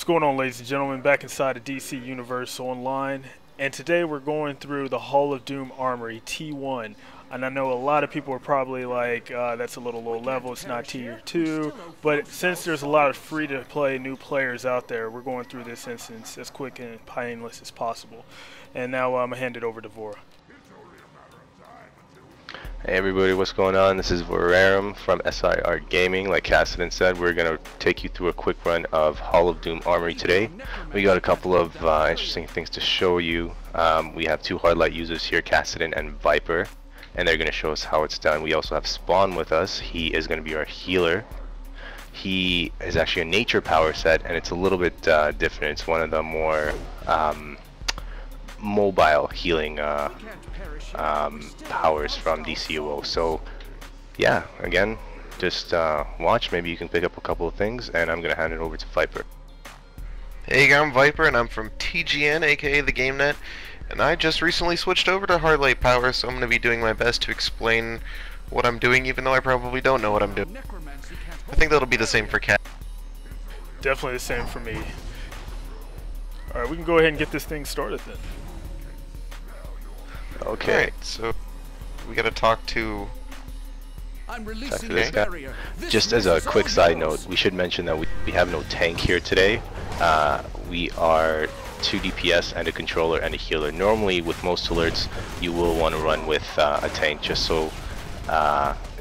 going on, ladies and gentlemen? Back inside of DC Universe Online, and today we're going through the Hall of Doom Armory T1. And I know a lot of people are probably like, that's a little low level, it's not Tier 2, but since there's a lot of free-to-play new players out there, we're going through this instance as quick and painless as possible. And now I'm going to hand it over to Vora. Hey everybody, what's going on? This is Vorarum from SIR Gaming. Like Cassidy said, we're going to take you through a quick run of Hall of Doom Armory today. We got a couple of interesting things to show you. We have two hard light users here, Cassidy and Viper, and they're going to show us how it's done. We also have Spawn with us. He is going to be our healer. He is actually a nature power set, and it's a little bit different. It's one of the more mobile healing powers from DCUO. So yeah, again, just watch. Maybe you can pick up a couple of things, and I'm gonna hand it over to Viper. Hey, I'm Viper, and I'm from TGN, aka the GameNet, and I just recently switched over to hard light power, so I'm gonna be doing my best to explain what I'm doing, even though I probably don't know what I'm doing. I think that'll be the same for Cat. Definitely the same for me. Alright, we can go ahead and get this thing started then. Okay. Alright, so we gotta talk to this guy. Just as a quick side note, we should mention that we have no tank here today. We are 2 DPS and a controller and a healer. Normally, with most alerts, you will want to run with a tank just so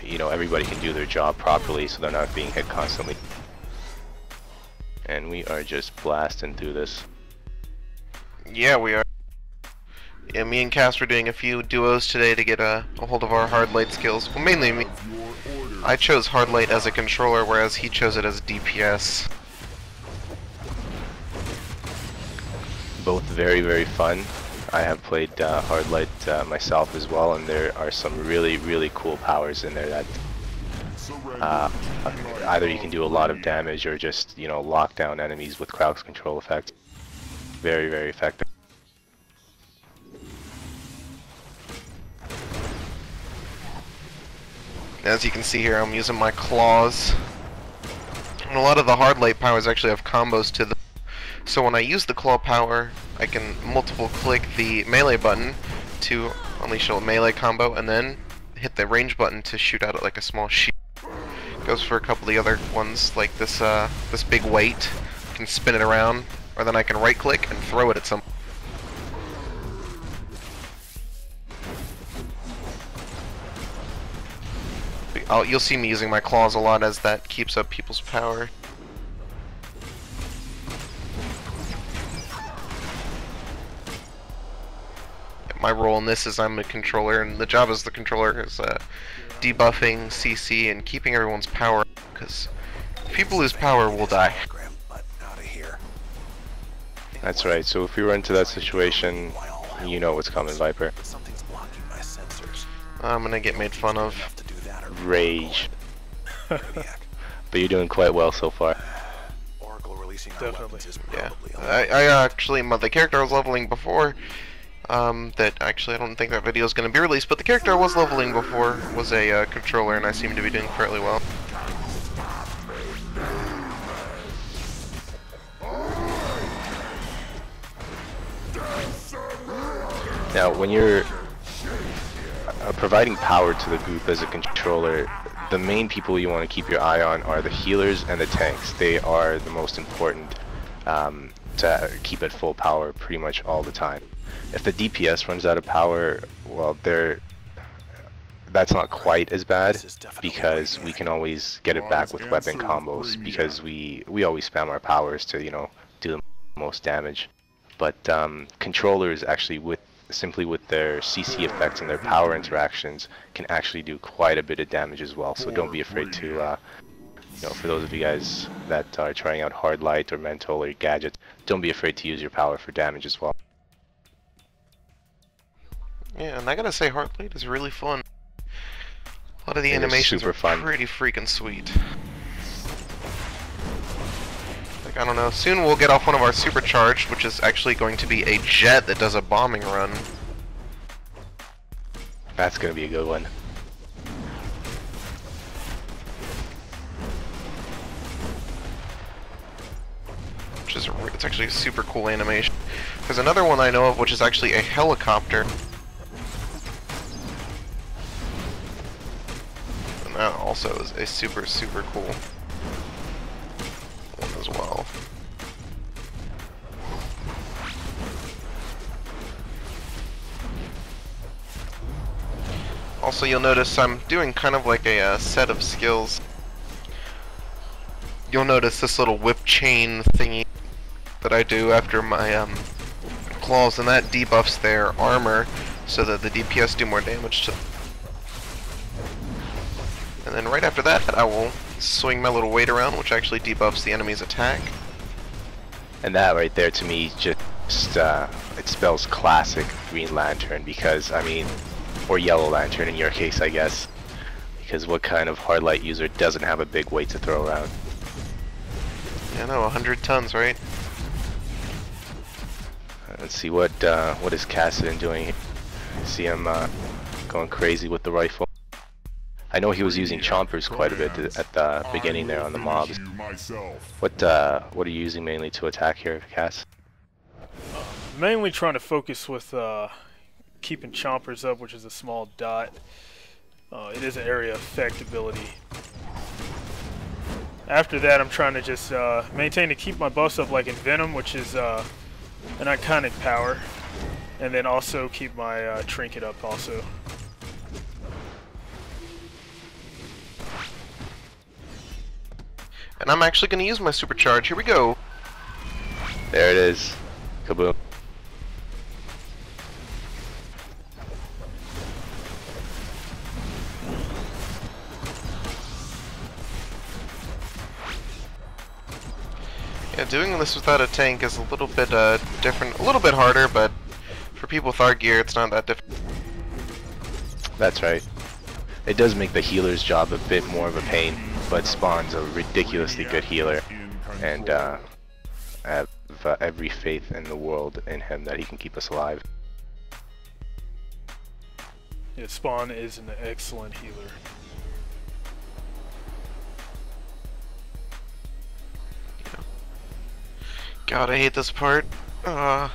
you know, everybody can do their job properly, so they're not being hit constantly. And we are just blasting through this. Yeah, we are. Yeah, me and Cass were doing a few duos today to get a hold of our hard light skills. Well, mainly me. I chose hard light as a controller, whereas he chose it as DPS. Both very, very fun. I have played hard light myself as well, and there are some really, really cool powers in there that either you can do a lot of damage or just, you know, lock down enemies with crowd control effect. Very, very effective. As you can see here, I'm using my claws. And a lot of the hard light powers actually have combos to them. So when I use the claw power, I can multiple click the melee button to unleash a melee combo, and then hit the range button to shoot out like a small shield. Goes for a couple of the other ones, like this this big weight. I can spin it around, or then I can right click and throw it at some. You'll see me using my claws a lot, as that keeps up people's power. My role in this is I'm a controller, and the job as the controller is debuffing CC and keeping everyone's power, because if people lose power, we'll die. That's right, so if you run into that situation, you know what's coming, Viper. I'm gonna get made fun of. Rage. But you're doing quite well so far. Definitely. Yeah. I actually, the character I was leveling before, that actually I don't think that video is going to be released, but the character I was leveling before was a controller, and I seem to be doing fairly well. Now, when you're providing power to the group as a controller, the main people you want to keep your eye on are the healers and the tanks. They are the most important to keep at full power pretty much all the time. If the DPS runs out of power, well, that's not quite as bad, because we can always get it back with weapon combos, because we always spam our powers to, you know, do the most damage. But controllers actually, simply with their CC effects and their power interactions, can actually do quite a bit of damage as well. So don't be afraid to, you know, for those of you guys that are trying out hard light or mental or gadgets, don't be afraid to use your power for damage as well. Yeah, and I gotta say, hard light is really fun. A lot of the animations are pretty freaking sweet. Like, I don't know, soon we'll get off one of our supercharged, which is actually going to be a jet that does a bombing run. That's gonna be a good one. which is it's actually a super cool animation. There's another one I know of, which is actually a helicopter. And that also is a super cool one as well. Also, you'll notice I'm doing kind of like a set of skills. You'll notice this little whip chain thingy that I do after my claws, and that debuffs their armor so that the DPS do more damage to them. And then right after that, I will swing my little weight around, which actually debuffs the enemy's attack. And that right there to me just it spells classic Green Lantern, because I mean, or Yellow Lantern in your case, I guess, because what kind of hard light user doesn't have a big weight to throw around? Yeah, no, 100 tons, right? Let's see what is Cassidy doing. See him going crazy with the rifle. I know he was using chompers quite a bit at the beginning there on the mobs. What are you using mainly to attack here, Cass? Mainly trying to focus with keeping chompers up, which is a small dot. It is an area effect ability. After that, I'm trying to just maintain to keep my buffs up, like in Venom, which is an iconic power, and then also keep my trinket up also. And I'm actually going to use my supercharge. Here we go. There it is. Kaboom. Yeah, doing this without a tank is a little bit different, a little bit harder, but for people with our gear, it's not that difficult. That's right. It does make the healer's job a bit more of a pain, but Spawn's a ridiculously good healer, and I have every faith in the world in him that he can keep us alive. Yeah, Spawn is an excellent healer. God, I hate this part. By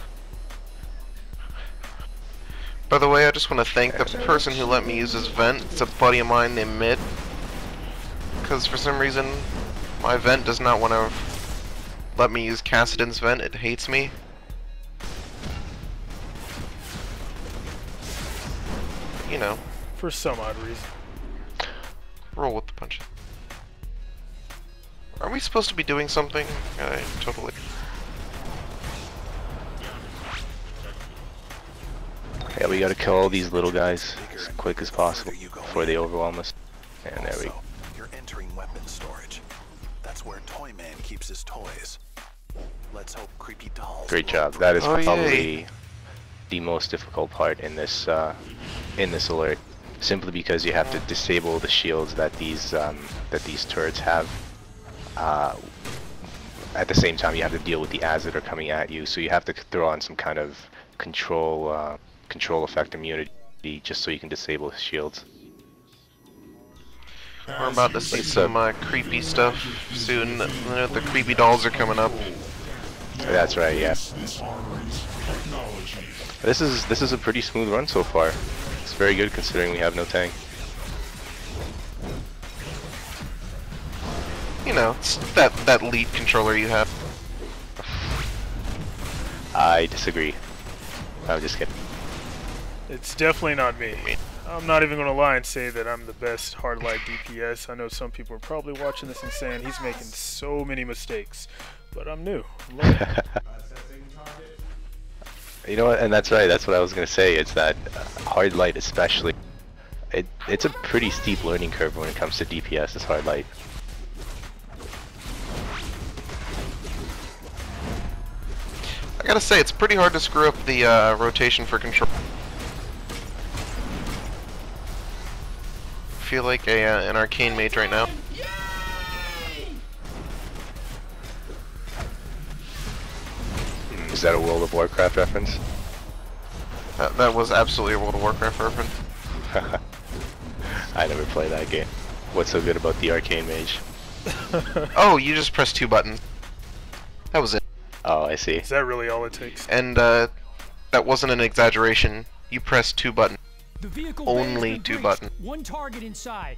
the way, I just want to thank the person who let me use this vent. It's a buddy of mine named Mid. Because for some reason, my vent does not want to let me use Cassidon's vent. It hates me. You know. For some odd reason. Roll with the punches. Are we supposed to be doing something? I totally... Yeah, we gotta kill all these little guys as quick as possible before they overwhelm us. And there we go. You're entering weapon storage. That's where Toyman keeps his toys. Let's hope creepy dolls. Great job. That is probably the most difficult part in this alert, simply because you have to disable the shields that these turrets have. At the same time, you have to deal with the ads that are coming at you, so you have to throw on some kind of control effect immunity just so you can disable his shields. We're about to see some creepy stuff soon. The creepy dolls are coming up. That's right, yeah. This is a pretty smooth run so far. It's very good considering we have no tank. You know, it's that lead controller you have. I disagree. I'm just kidding. It's definitely not me. I'm not even going to lie and say that I'm the best hard light DPS. I know some people are probably watching this and saying he's making so many mistakes, but I'm new. You know what? And that's right. That's what I was going to say. It's that hard light, especially. It's a pretty steep learning curve when it comes to DPS. This hard light. I gotta say, it's pretty hard to screw up the rotation for control. I feel like an arcane mage right now. Is that a World of Warcraft reference? That was absolutely a World of Warcraft reference. I never play that game. What's so good about the arcane mage? Oh, you just pressed 2 buttons. That was it. Oh, I see. Is that really all it takes? And that wasn't an exaggeration. You press 2 buttons. The vehicle Only bay's been 2 breached. buttons. One target inside.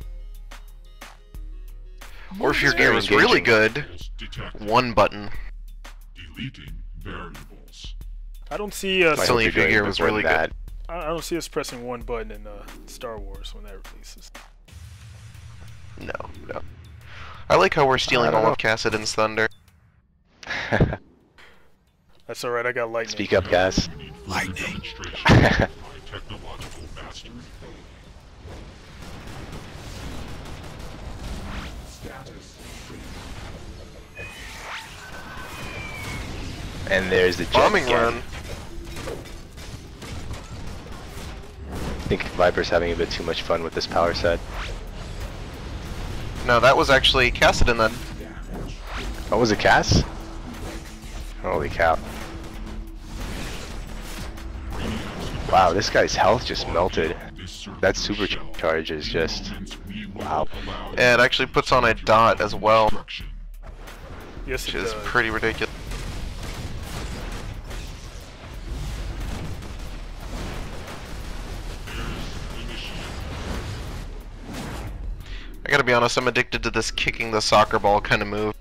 Or if your gear was really good, 1 button. Deleting variables. I don't see us. I Only hope if you're your doing gear was more than really that. good. I don't see us pressing 1 button in Star Wars when that releases. No, no. I like how we're stealing don't all know. of Cassidon's thunder. That's alright, I got lightning. Speak up, guys. Lightning. Demonstration by technological mastery. And there's the jet Bombing again. run. I think Viper's having a bit too much fun with this power set. No, that was actually Cassidon then. Oh, was it Cass? Holy cow. Wow, this guy's health just melted. That supercharge is just... wow. Yeah, it actually puts on a dot as well, Yes, which it is does. pretty ridiculous. I gotta be honest, I'm addicted to this kicking the soccer ball kind of move.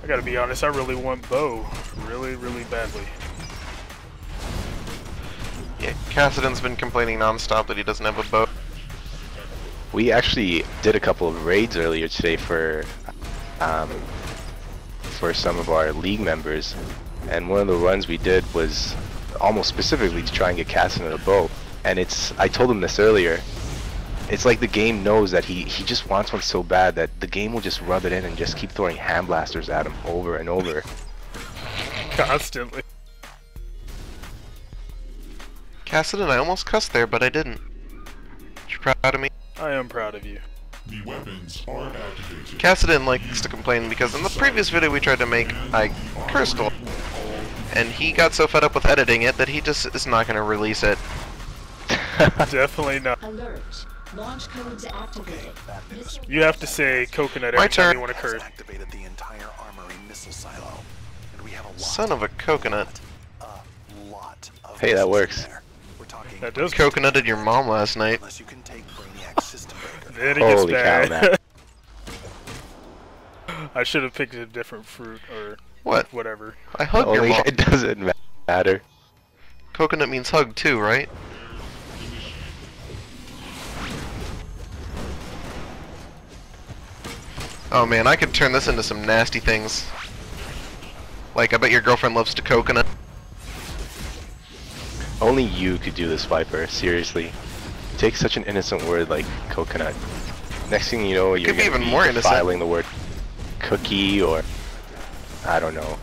I gotta be honest, I really want Bo. Really, really badly. Yeah, Cassidon's been complaining non-stop that he doesn't have a bow. We actually did a couple of raids earlier today for some of our league members, and one of the runs we did was almost specifically to try and get Cassidon a bow. And I told him this earlier, it's like the game knows that he just wants one so bad that the game will just rub it in and just keep throwing hand blasters at him over and over. Constantly. Cassidon, I almost cussed there, but I didn't. You proud of me? I am proud of you. The weapons are activated. Cassidon likes to complain because in the previous video we tried to make, I cursed a lot. And he got so fed up with editing it that he just is not going to release it. Definitely not. Alert. Launch codes activated. You have to say coconut My every time turn. you want to Has curse. activated the entire armory missile silo, and we have a lot. Son of a coconut. A lot of Hey, that missiles in works. there. We're talking That does. Coconutted your mom last night. unless you can take Brainiac's system breaker. Then it gets Holy cow, bad. man. I should have picked a different fruit or What? whatever. I hugged your Only mom. it doesn't matter. Coconut means hug too, right? Oh man, I could turn this into some nasty things. Like, I bet your girlfriend loves to coconut. Only you could do this, Viper. Seriously. Take such an innocent word like coconut. Next thing you know, you're Could be gonna even more innocent. defiling the word cookie or I don't know.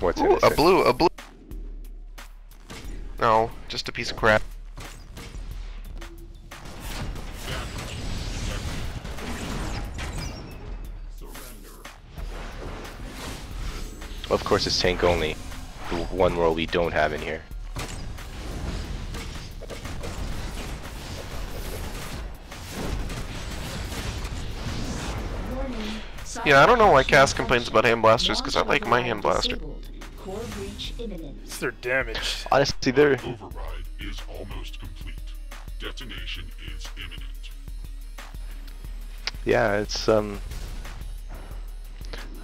What's Ooh, innocent? a blue. No, just a piece of crap. Of course, it's tank only. The one role we don't have in here. Yeah, I don't know why Cass complains about hand blasters, because I like my hand blaster. Core breach imminent. It's their damage. Honestly, they're Override is almost complete. Detonation is imminent. yeah, it's I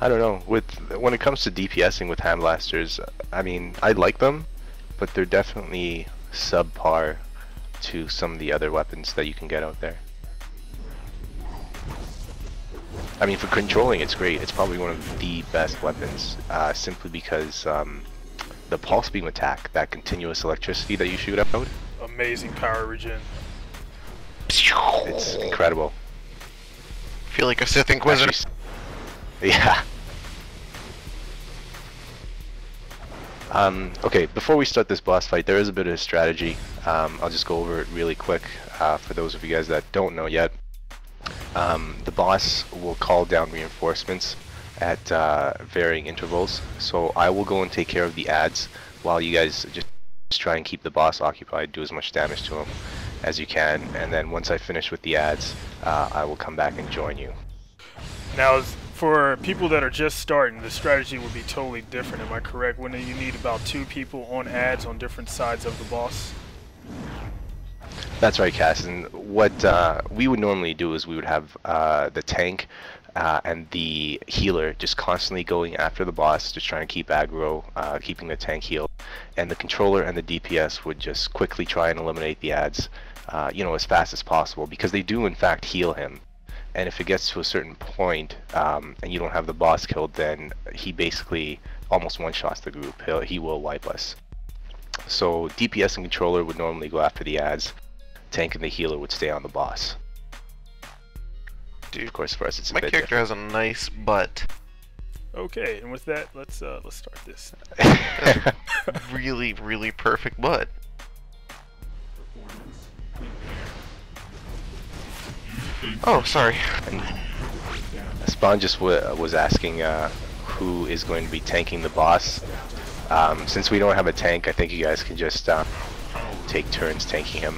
don't know. When it comes to DPSing with hand blasters, I mean, I like them, but they're definitely subpar to some of the other weapons that you can get out there. I mean, for controlling, it's great. It's probably one of the best weapons, simply because the pulse beam attack, that continuous electricity that you shoot out, Amazing power regen. it's incredible. Feel like a Sith Inquisitor. Actually, yeah. Okay, before we start this boss fight, there is a bit of strategy. I'll just go over it really quick for those of you guys that don't know yet. The boss will call down reinforcements at varying intervals, so I will go and take care of the ads while you guys just try and keep the boss occupied, do as much damage to him as you can, and then once I finish with the ads, I will come back and join you. Now, For people that are just starting, the strategy would be totally different. Am I correct? When you need about 2 people on ads on different sides of the boss. That's right, Cass. And what we would normally do is we would have the tank and the healer just constantly going after the boss, just trying to keep aggro, keeping the tank healed. And the controller and the DPS would just quickly try and eliminate the ads, you know, as fast as possible, because they do in fact heal him. And if it gets to a certain point and you don't have the boss killed, then he basically almost one-shots the group. He will wipe us. So DPS and controller would normally go after the ads. Tank and the healer would stay on the boss. Dude, of course, for us it's a my bit character different. has a nice butt. Okay, and with that, let's start this. Really, really perfect butt. Oh, sorry. And Spawn just was asking who is going to be tanking the boss. Since we don't have a tank, I think you guys can just take turns tanking him.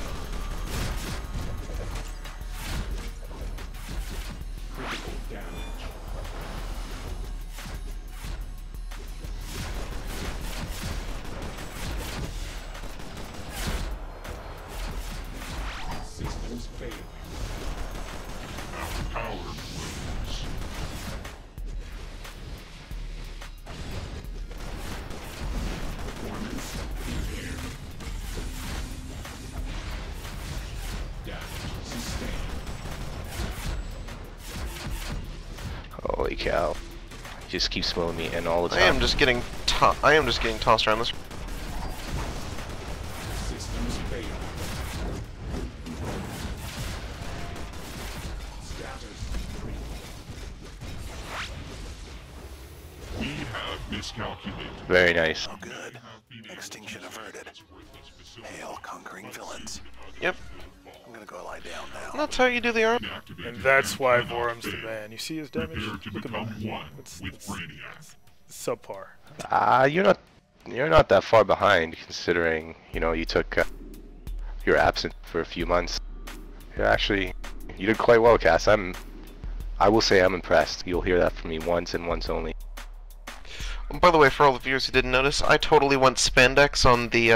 Systems failing. Our power grows. Performance impaired. Damage sustained. Holy cow! He just keeps smelling me in all the time. I am just getting tossed around this. Systems failing. Status 3. We have miscalculated. Very nice. Oh, good. Extinction averted. Hail conquering villains. Yep, I'm gonna go lie down now. that's how you do the arm. And that's why Vorum's the man. You see his damage? Prepare to Look at become that. one It's with Brainiac. subpar. You're not that far behind, considering you took you're absent for a few months. You did quite well, Cass. I will say I'm impressed. You'll hear that from me once and once only. By the way, for all the viewers who didn't notice, I totally went spandex on the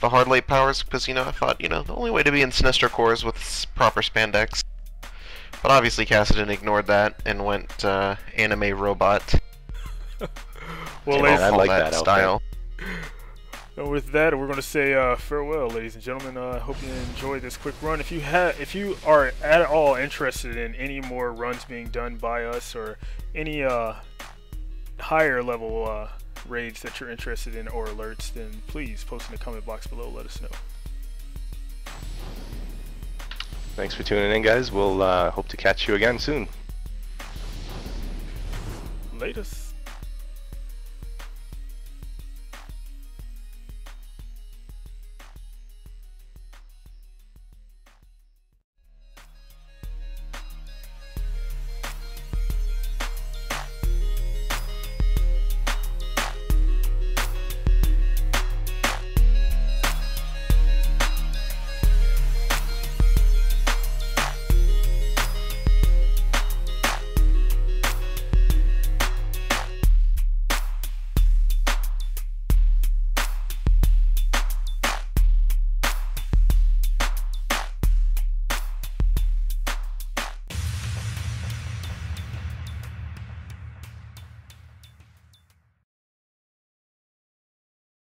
hard light powers because I thought the only way to be in Sinestro Corps is with proper spandex. But obviously, Cassidon ignored that and went anime robot. Well, Yeah, ladies, I like that that style. and with that, we're going to say farewell, ladies and gentlemen. I hope you enjoyed this quick run. If you are at all interested in any more runs being done by us, or any higher level raids that you're interested in or alerts, then please post in the comment box below. Let us know. Thanks for tuning in, guys. We'll hope to catch you again soon. Latest.